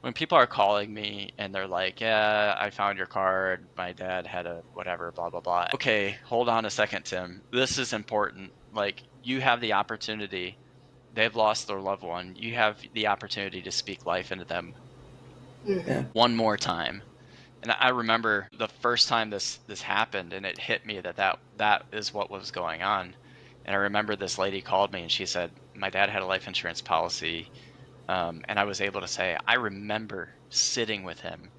Speaker 3: when people are calling me and they're like, yeah, I found your card, my dad had a whatever, blah, blah, blah. Okay, hold on a second, Tim. This is important. Like, you have the opportunity. They've lost their loved one. You have the opportunity to speak life into them
Speaker 1: Hmm.
Speaker 2: yeah,
Speaker 3: one more time. And I remember the first time this happened, and it hit me that is what was going on. And I remember this lady called me and she said, my dad had a life insurance policy. And I was able to say, I remember sitting with him.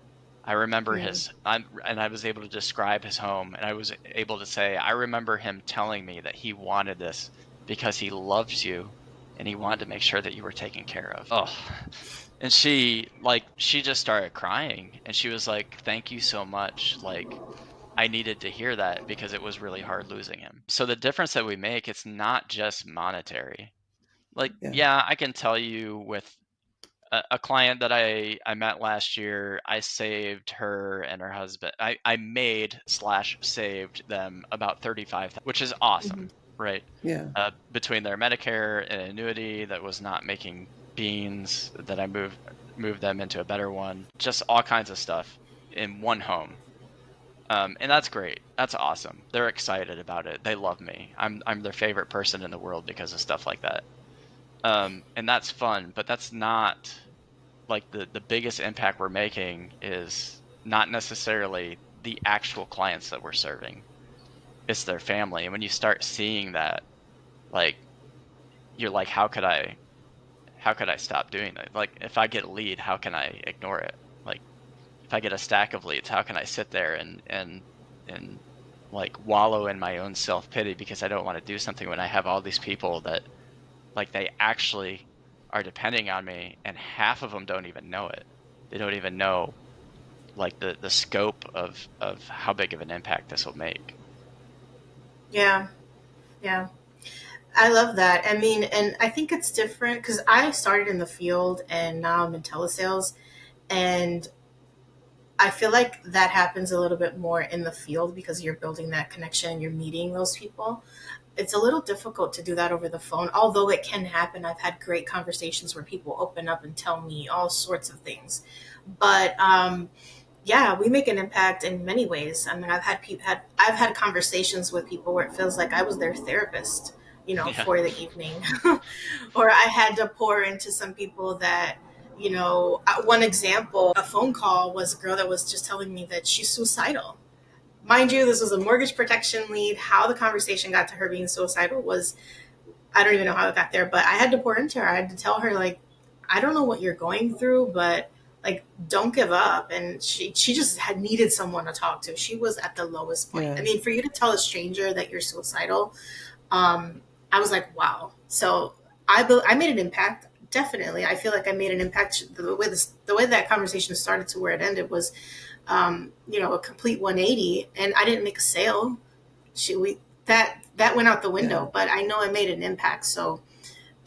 Speaker 3: I remember and I was able to describe his home. And I was able to say, I remember him telling me that he wanted this because he loves you and he wanted to make sure that you were taken care of. Oh, and she just started crying and she was like, thank you so much. Like, I needed to hear that because it was really hard losing him. So the difference that we make, it's not just monetary. Like,
Speaker 2: yeah,
Speaker 3: yeah, I can tell you with a client that I met last year, I saved her and her husband. I made slash saved them about 35, which is
Speaker 1: Hmm.
Speaker 3: awesome, right?
Speaker 2: yeah,
Speaker 3: Between their Medicare and annuity that was not making beans, that I moved them into a better one, just all kinds of stuff in one home. And that's great. That's awesome. They're excited about it. They love me. I'm their favorite person in the world because of stuff like that. And that's fun, but that's not like the biggest impact we're making is not necessarily the actual clients that we're serving. It's their family. And when you start seeing that, like, you're like, how could I stop doing that? Like, if I get a lead, how can I ignore it? Like, if I get a stack of leads, how can I sit there and like wallow in my own self-pity because I don't want to do something when I have all these people that like they actually are depending on me, and half of them don't even know it. They don't even know like the scope of how big of an impact this will make.
Speaker 1: Yeah. Yeah. I love that. I mean, and I think it's different because I started in the field and now I'm in telesales. And I feel like that happens a little bit more in the field because you're building that connection, you're meeting those people. it's a little difficult to do that over the phone, although it can happen. I've had great conversations where people open up and tell me all sorts of things. But yeah, we make an impact in many ways. I mean, I've had conversations with people where it feels like I was their therapist,
Speaker 3: Yeah.
Speaker 1: for the evening, or I had to pour into some people that, one example, a phone call was a girl that was just telling me that she's suicidal. Mind you, this was a mortgage protection lead. How the conversation got to her being suicidal was, I don't even know how it got there, but I had to pour into her. I had to tell her, like, I don't know what you're going through, but like, don't give up. And she just had needed someone to talk to. She was at the lowest point.
Speaker 2: Yeah.
Speaker 1: I mean, for you to tell a stranger that you're suicidal, I was like, wow. So I made an impact. Definitely. I feel like I made an impact. The way that conversation started to where it ended was, a complete 180, and I didn't make a sale. That went out the window, but I know I made an impact. So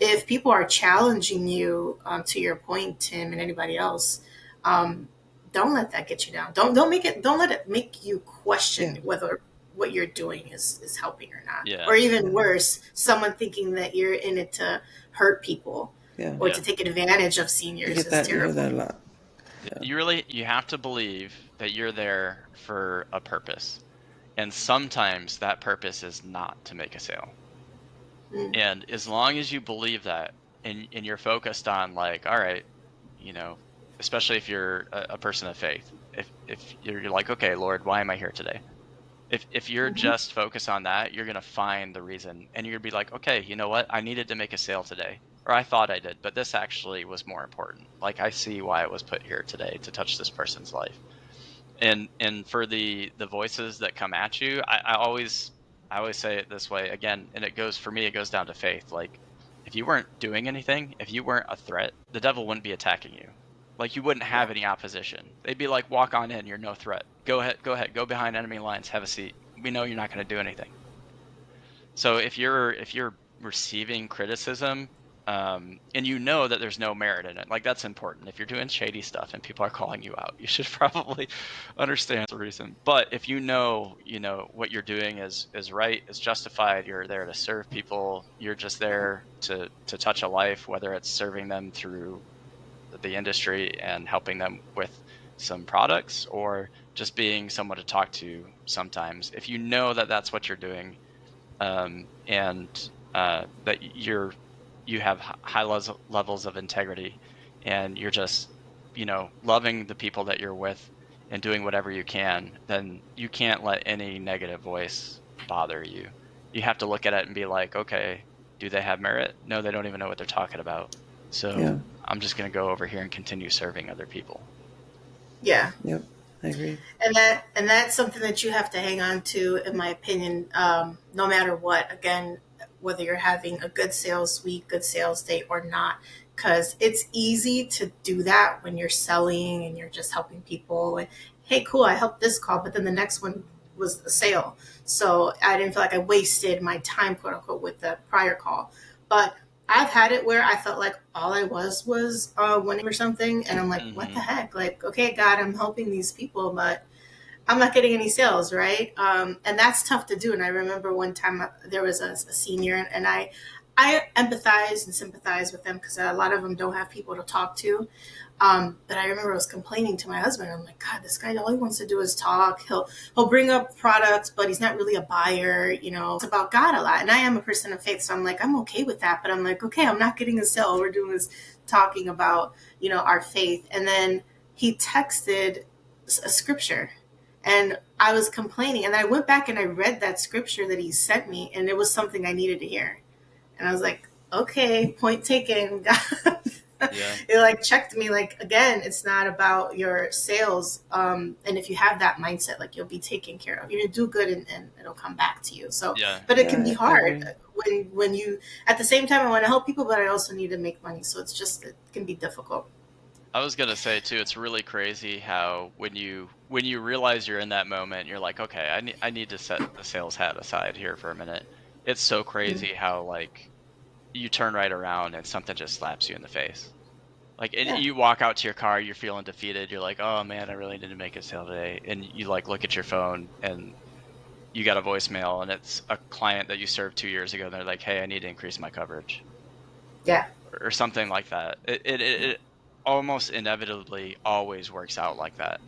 Speaker 1: if people are challenging you, to your point, Tim, and anybody else, don't let that get you down. Don't let it make you question whether what you're doing is helping or not.
Speaker 3: Yeah.
Speaker 1: Or even worse, someone thinking that you're in it to hurt people or to take advantage of seniors is terrible.
Speaker 2: You hear that a lot.
Speaker 3: You have to believe that you're there for a purpose. And sometimes that purpose is not to make a sale. And as long as you believe that, and you're focused on, like, all right, especially if you're a person of faith, if you're like, okay, Lord, why am I here today? If you're just focused on that, you're going to find the reason, and you're going to be like, okay, you know what? I needed to make a sale today, or I thought I did, but this actually was more important. Like, I see why it was put here today, to touch this person's life. And for the voices that come at you, I always say it this way again, and it goes down to faith. Like, if you weren't doing anything, if you weren't a threat, the devil wouldn't be attacking you. Like, you wouldn't have any opposition. They'd be like, walk on in, you're no threat. Go ahead, go behind enemy lines, have a seat. We know you're not going to do anything. So if you're receiving criticism, and you know that there's no merit in it, like, that's important. If you're doing shady stuff and people are calling you out, you should probably understand the reason. But if you know what you're doing is right, is justified, you're there to serve people, you're just there to touch a life, whether it's serving them through the industry and helping them with some products, or just being someone to talk to sometimes. If you know that that's what you're doing, and that you have high levels of integrity, and you're just loving the people that you're with and doing whatever you can, then you can't let any negative voice bother you. You have to look at it and be like, okay, do they have merit? No, they don't even know what they're talking about. So I'm just going to go over here and continue serving other people.
Speaker 1: Yeah.
Speaker 2: Yep, I agree.
Speaker 1: And that's something that you have to hang on to, in my opinion, no matter what. Again, whether you're having a good sales week, good sales day or not, because it's easy to do that when you're selling and you're just helping people. And, hey, cool, I helped this call, but then the next one was the sale. So I didn't feel like I wasted my time, quote unquote, with the prior call. But I've had it where I felt like all I was winning or something. And I'm like, what the heck? Like, okay, God, I'm helping these people, but I'm not getting any sales, right? And that's tough to do. And I remember one time there was a senior, and I empathize and sympathize with them because a lot of them don't have people to talk to. But I remember I was complaining to my husband. I'm like, God, this guy, all he wants to do is talk. He'll bring up products, but he's not really a buyer. It's about God a lot. And I am a person of faith, so I'm like, I'm okay with that. But I'm like, okay, I'm not getting a sale. All we're doing is talking about, our faith. And then he texted a scripture, and I was complaining. And I went back and I read that scripture that he sent me, and it was something I needed to hear. And I was like, okay, point taken. God.
Speaker 3: Yeah.
Speaker 1: It like checked me, like, again, it's not about your sales. And if you have that mindset, like, you'll be taken care of. You're gonna do good, and it'll come back to you. So, but it can be hard when you, at the same time, I want to help people, but I also need to make money. So it can be difficult.
Speaker 3: I was gonna say too, it's really crazy how when you realize you're in that moment, you're like, okay, I need to set the sales hat aside here for a minute. It's so crazy how, like, you turn right around and something just slaps you in the face. Like, and you walk out to your car, you're feeling defeated. You're like, oh man, I really didn't make a sale today. And you, like, look at your phone, and you got a voicemail and it's a client that you served 2 years ago. And they're like, hey, I need to increase my coverage.
Speaker 4: Yeah.
Speaker 3: Or something like that. It almost inevitably always works out like that,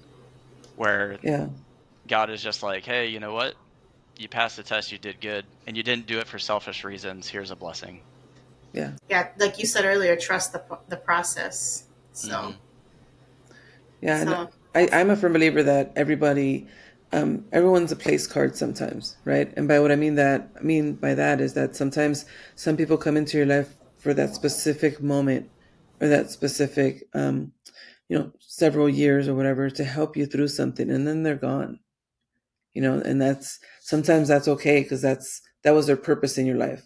Speaker 3: where
Speaker 2: Yeah.
Speaker 3: God is just like, hey, you know what? You passed the test, you did good, and you didn't do it for selfish reasons. Here's a blessing.
Speaker 2: Yeah.
Speaker 4: Yeah. Like you said earlier, trust the process. So,
Speaker 2: Yeah.
Speaker 4: so
Speaker 2: And I'm a firm believer that everyone's a place card sometimes, right? And by what I mean by that is that sometimes some people come into your life for that specific moment or that specific, several years or whatever to help you through something, and then they're gone. And sometimes that's okay because that was their purpose in your life.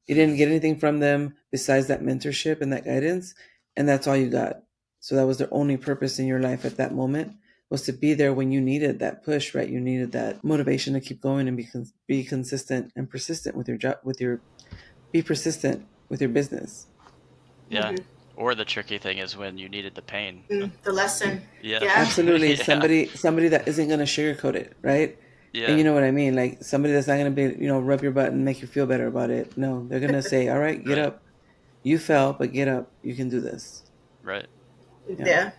Speaker 2: You didn't get anything from them besides that mentorship and that guidance, and that's all you got. So that was their only purpose in your life at that moment, was to be there when you needed that push, right? You needed that motivation to keep going and be consistent and persistent with your job, be persistent with your business.
Speaker 3: Yeah. Or the tricky thing is when you needed the pain.
Speaker 4: the lesson.
Speaker 3: Yeah.
Speaker 4: Yeah.
Speaker 2: Absolutely.
Speaker 3: Yeah.
Speaker 2: Somebody that isn't going to sugarcoat it, right?
Speaker 3: Yeah.
Speaker 2: And you know what I mean? Like somebody that's not going to be, rub your butt and make you feel better about it. No, they're going to say, all right, get
Speaker 3: Right.
Speaker 2: up. You fell, but get up. You can do this.
Speaker 3: Right.
Speaker 4: Yeah.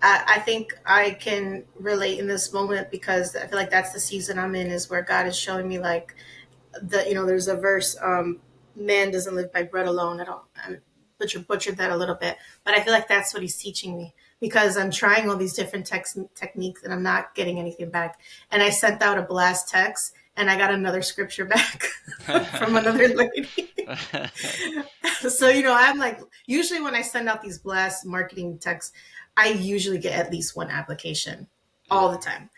Speaker 4: I think I can relate in this moment because I feel like that's the season I'm in, is where God is showing me like there's a verse, man doesn't live by bread alone at all. I butchered that a little bit, but I feel like that's what he's teaching me, because I'm trying all these different techniques and I'm not getting anything back. And I sent out a blast text and I got another scripture back from another lady. So, I'm like, usually when I send out these blast marketing texts, I usually get at least one application all the time.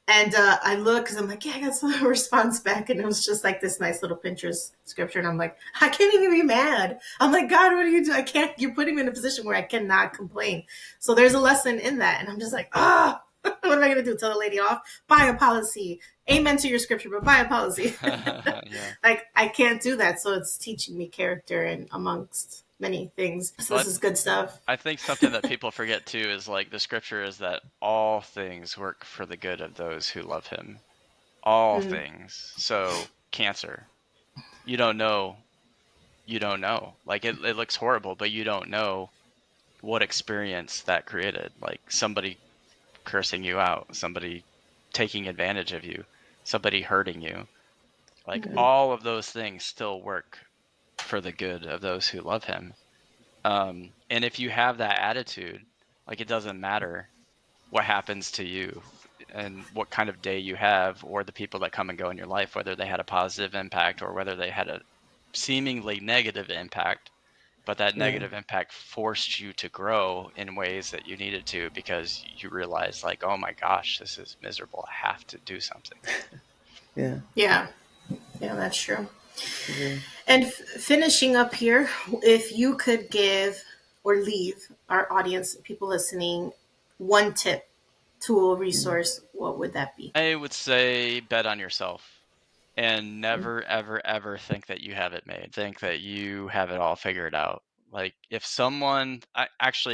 Speaker 4: And I look because I'm like, yeah, I got some response back. And it was just like this nice little Pinterest scripture. And I'm like, I can't even be mad. I'm like, God, what do you do? You're putting me in a position where I cannot complain. So there's a lesson in that. And I'm just like, what am I going to do? Tell the lady off? Buy a policy. Amen to your scripture, but buy a policy.
Speaker 3: Yeah.
Speaker 4: Like, I can't do that. So it's teaching me character and amongst many things. So this is good stuff.
Speaker 3: I think something that people forget too is like the scripture is that all things work for the good of those who love him. All things. So cancer, you don't know. Like it looks horrible, but you don't know what experience that created. Like somebody cursing you out, somebody taking advantage of you, somebody hurting you. Like all of those things still work for the good of those who love him. And if you have that attitude, like it doesn't matter what happens to you and what kind of day you have, or the people that come and go in your life, whether they had a positive impact or whether they had a seemingly negative impact, but that negative impact forced you to grow in ways that you needed to, because you realized like, oh my gosh, this is miserable. I have to do something.
Speaker 4: Yeah, that's true. And finishing up here, if you could give or leave our audience, people listening, one tip, tool, resource, what would that be?
Speaker 3: I would say bet on yourself. And never, ever, ever think that you have it made. Think that you have it all figured out. Like if someone,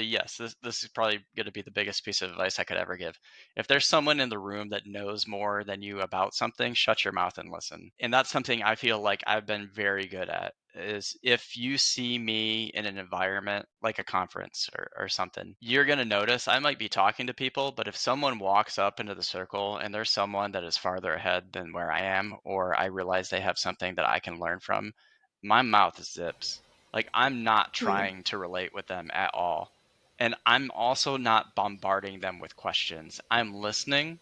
Speaker 3: yes, this is probably going to be the biggest piece of advice I could ever give. If there's someone in the room that knows more than you about something, shut your mouth and listen. And that's something I feel like I've been very good at, is if you see me in an environment like a conference or something, you're going to notice I might be talking to people, but if someone walks up into the circle and there's someone that is farther ahead than where I am, or I realize they have something that I can learn from, my mouth zips. Like I'm not trying to relate with them at all. And I'm also not bombarding them with questions. I'm listening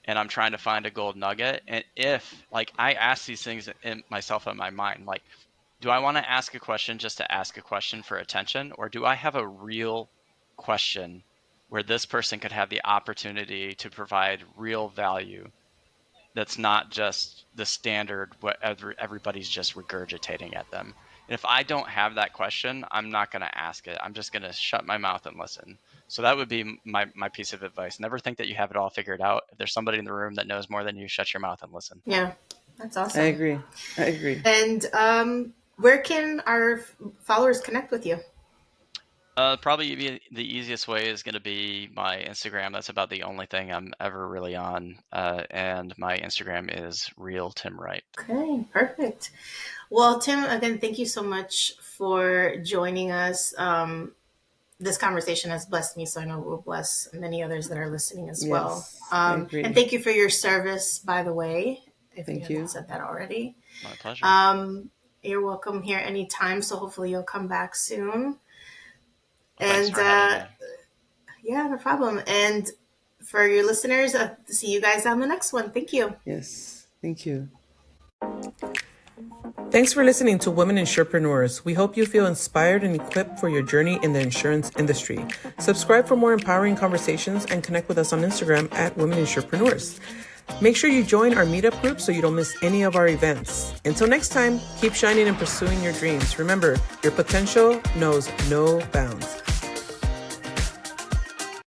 Speaker 3: and I'm trying to find a gold nugget. And if like I ask these things in myself in my mind, like, do I want to ask a question just to ask a question for attention? Or do I have a real question where this person could have the opportunity to provide real value that's not just the standard what everybody's just regurgitating at them? And if I don't have that question, I'm not going to ask it. I'm just going to shut my mouth and listen. So that would be my piece of advice. Never think that you have it all figured out. If there's somebody in the room that knows more than you, shut your mouth and listen.
Speaker 4: Yeah, that's awesome.
Speaker 2: I agree.
Speaker 4: And where can our followers connect with you?
Speaker 3: Probably the easiest way is going to be my Instagram. That's about the only thing I'm ever really on. And my Instagram is real Tim Wright.
Speaker 4: Okay, perfect. Well, Tim, again, thank you so much for joining us. This conversation has blessed me, so I know it will bless many others that are listening as well.
Speaker 2: I agree.
Speaker 4: And thank you for your service, by the way, if
Speaker 2: Thank
Speaker 4: you
Speaker 2: you.
Speaker 4: haven't said that already.
Speaker 3: My pleasure.
Speaker 4: You're welcome here anytime, so hopefully you'll come back soon.
Speaker 3: Well, thanks
Speaker 4: And
Speaker 3: for having me.
Speaker 4: yeah, no problem. And for your listeners, see you guys on the next one. Thank you.
Speaker 2: Yes. Thank you.
Speaker 5: Thanks for listening to Women Insurepreneurs. We hope you feel inspired and equipped for your journey in the insurance industry. Subscribe for more empowering conversations and connect with us on Instagram at Women Insurepreneurs. Make sure you join our meetup group so you don't miss any of our events. Until next time, keep shining and pursuing your dreams. Remember, your potential knows no bounds.